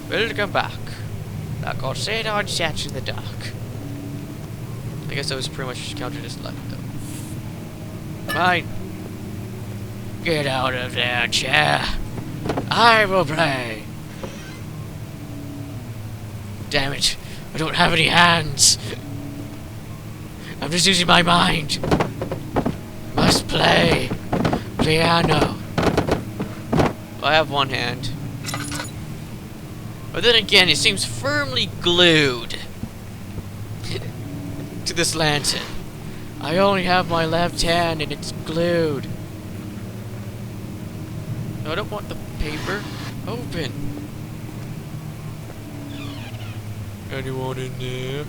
Welcome back. Like I said, I'd sat in the dark. I guess that was pretty much counted as luck, though. Fine. Get out of there, chair. I will play. Damn it. I don't have any hands. I'm just using my mind. Must play. Piano. I have one hand. But then again, it seems firmly glued to this lantern. I only have my left hand and it's glued. No, I don't want the paper. Open. Anyone in there?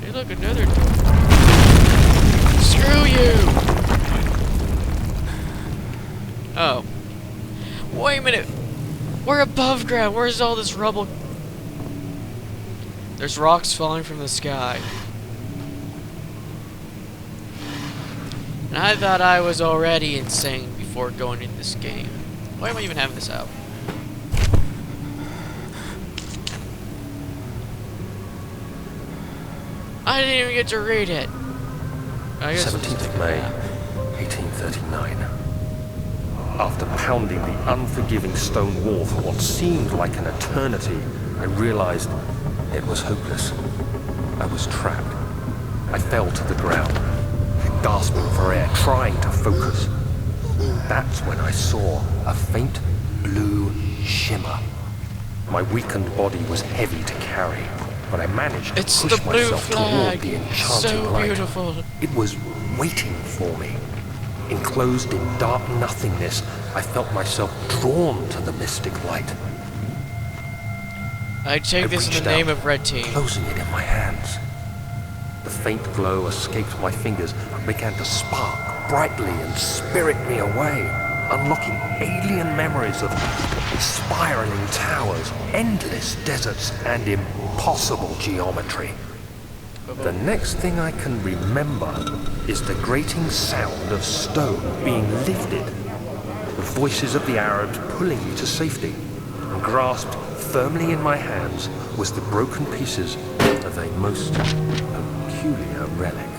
Hey, look, another door. Screw you! Oh. Wait a minute. We're above ground. Where's all this rubble? There's rocks falling from the sky. And I thought I was already insane before going into this game. Why am I even having this out? I didn't even get to read it. 17th of May, 1839. After pounding the unforgiving stone wall for what seemed like an eternity, I realized it was hopeless. I was trapped. I fell to the ground, gasping for air, trying to focus. That's when I saw a faint blue shimmer. My weakened body was heavy to carry, but I managed to push myself toward the enchanting light. Beautiful. It was waiting for me. Enclosed in dark nothingness, I felt myself drawn to the mystic light. I take this in the name of Red Team. Closing it in my hands. The faint glow escaped my fingers and began to spark brightly and spirit me away, unlocking alien memories of spiraling towers, endless deserts, and impossible geometry. The next thing I can remember is the grating sound of stone being lifted, the voices of the Arabs pulling me to safety, and grasped firmly in my hands was the broken pieces of a most peculiar relic.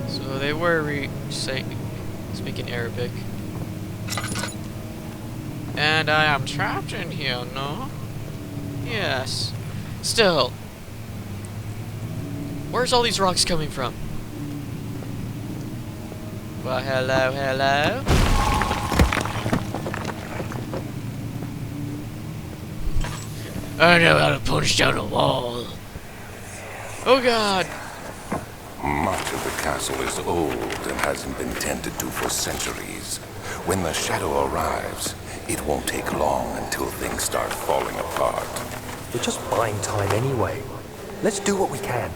So they were speaking Arabic. And I am trapped in here, no? Yes. Still. Where's all these rocks coming from? Well, hello, hello. I know how to punch down a wall. Oh god. Much of the castle is old and hasn't been tended to for centuries. When the shadow arrives, it won't take long until things start falling apart. We're just buying time anyway. Let's do what we can.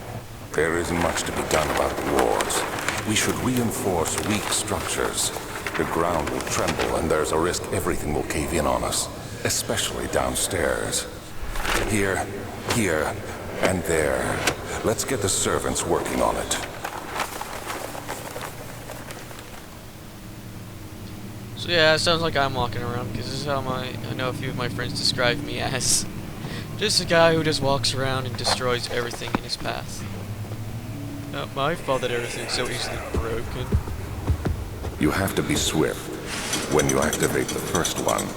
There isn't much to be done about the wars. We should reinforce weak structures. The ground will tremble and there's a risk everything will cave in on us, especially downstairs. Here, and there. Let's get the servants working on it. So yeah, it sounds like I'm walking around, because this is how I know a few of my friends describe me as. Just a guy who just walks around and destroys everything in his path. Not my fault that everything's so easily broken. You have to be swift when you activate the first one.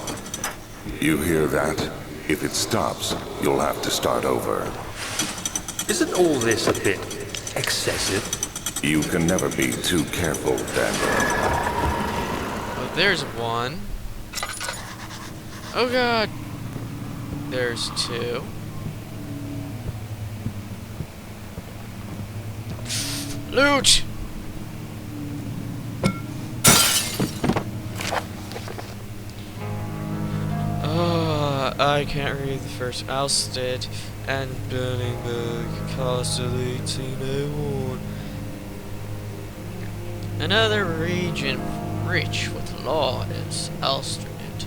You hear that? If it stops, you'll have to start over. Isn't all this a bit excessive? You can never be too careful, Daniel. Oh, there's one. Oh god. There's two. Loot! I can't read the first. Ousted and Billingberg, Castle 1801. Another region rich with law is Alsternate.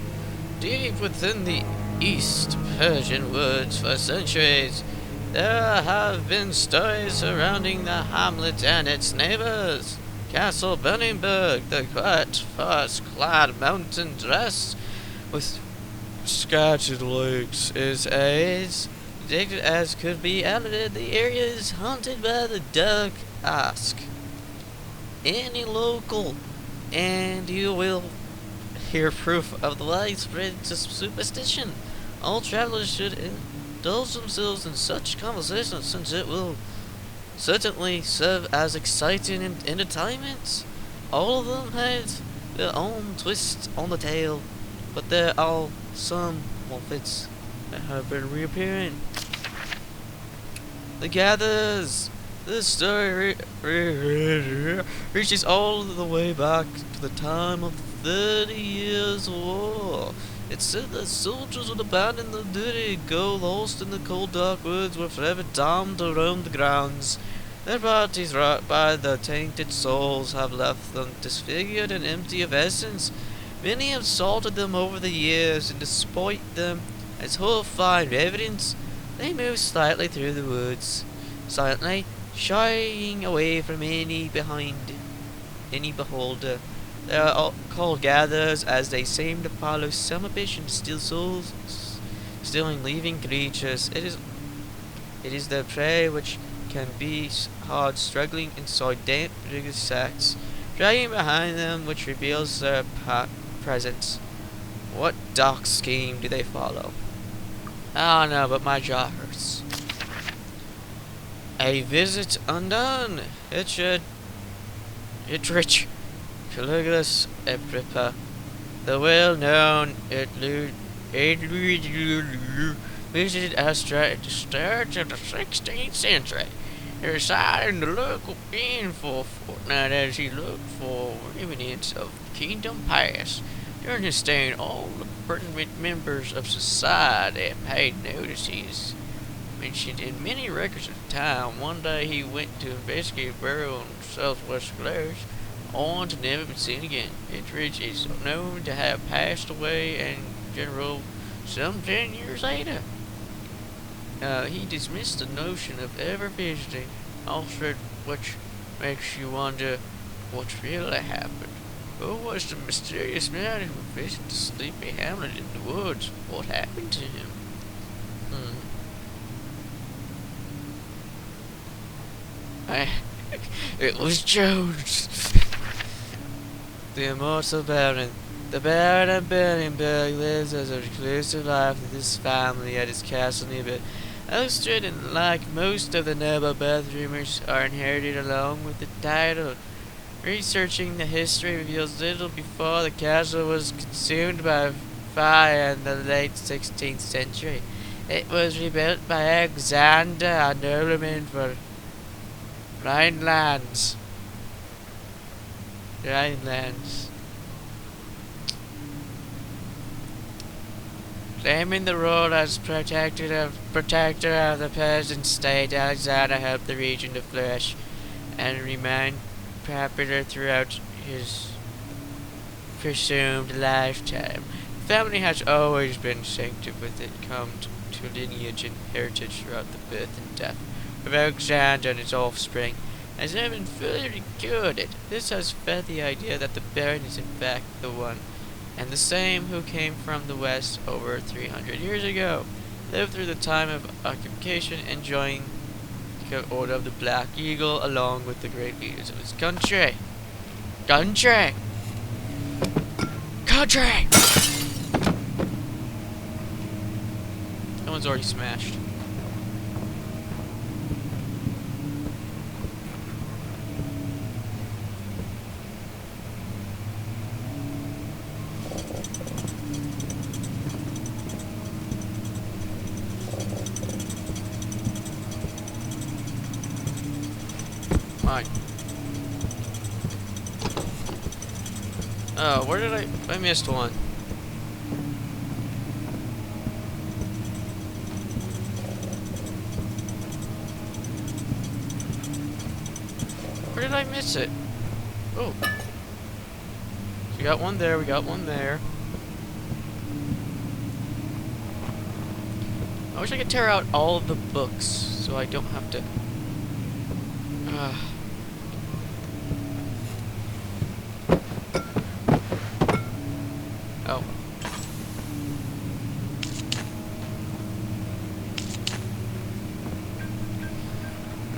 Deep within the East Persian woods for centuries, there have been stories surrounding the hamlet and its neighbors. Castle Billingberg, the quiet, forest-clad mountain dress with scattered lakes is as predicted as could be edited. The area is haunted by the dark ask any local, and you will hear proof of the widespread superstition. All travelers should indulge themselves in such conversations since it will certainly serve as exciting entertainment. All of them had their own twists on the tale, but there are some methods that have been reappearing. The Gathers. This story reaches all the way back to the time of the 30 Years' War. It's said that soldiers would abandon their duty, go lost in the cold dark woods, were forever damned to roam the grounds. Their bodies, wrought by their tainted souls, have left them disfigured and empty of essence. Many have salted them over the years, and despite them as horrifying evidence, they move slightly through the woods, silently, shying away from any beholder. They are all called gatherers, as they seem to follow some ambition to steal souls, stealing living creatures. It is their prey which can be hard, struggling inside damp, rigid sacks, dragging behind them, which reveals their presence. What dark scheme do they follow? I don't know, but my jaw hurts. A visit undone. Richard Caligula's Epipa, the well-known visited Astra at the start of the 16th century. He resided in the local inn for a fortnight as he looked for remnants of the kingdom past. During his stay, all the pertinent members of society paid notice. He is mentioned in many records of the time. One day he went to investigate a burial in southwest Glarus, on to never be seen again. Ettridge is known to have passed away in general some 10 years later. He dismissed the notion of ever visiting Alfred, which makes you wonder what really happened. Who was the mysterious man who visited the sleepy hamlet in the woods? What happened to him? It was Jones. The immortal Baron. The Baron of Berenberg lives as a reclusive life with his family at his castle nearby. Illustrated, and like most of the noble birth rumors, are inherited along with the title. Researching the history reveals little before the castle was consumed by fire in the late 16th century. It was rebuilt by Alexander, a nobleman for Rhinelands. Claiming the role as protector of the peasant state, Alexander helped the region to flourish and remain popular throughout his presumed lifetime. The family has always been sanctioned with it come to lineage and heritage throughout the birth and death of Alexander and his offspring, has never been fully recorded. This has fed the idea that the Baron is in fact the one and the same who came from the west over 300 years ago, lived through the time of occupation, enjoying the order of the Black Eagle along with the great leaders of his country. That one's already smashed. Mine. Oh, where did I missed one. Where did I miss it? Oh. We got one there, we got one there. I wish I could tear out all of the books so I don't have to... Oh.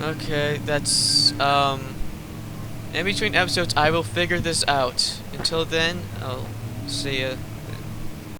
Okay, that's, in between episodes, I will figure this out. Until then, I'll see ya.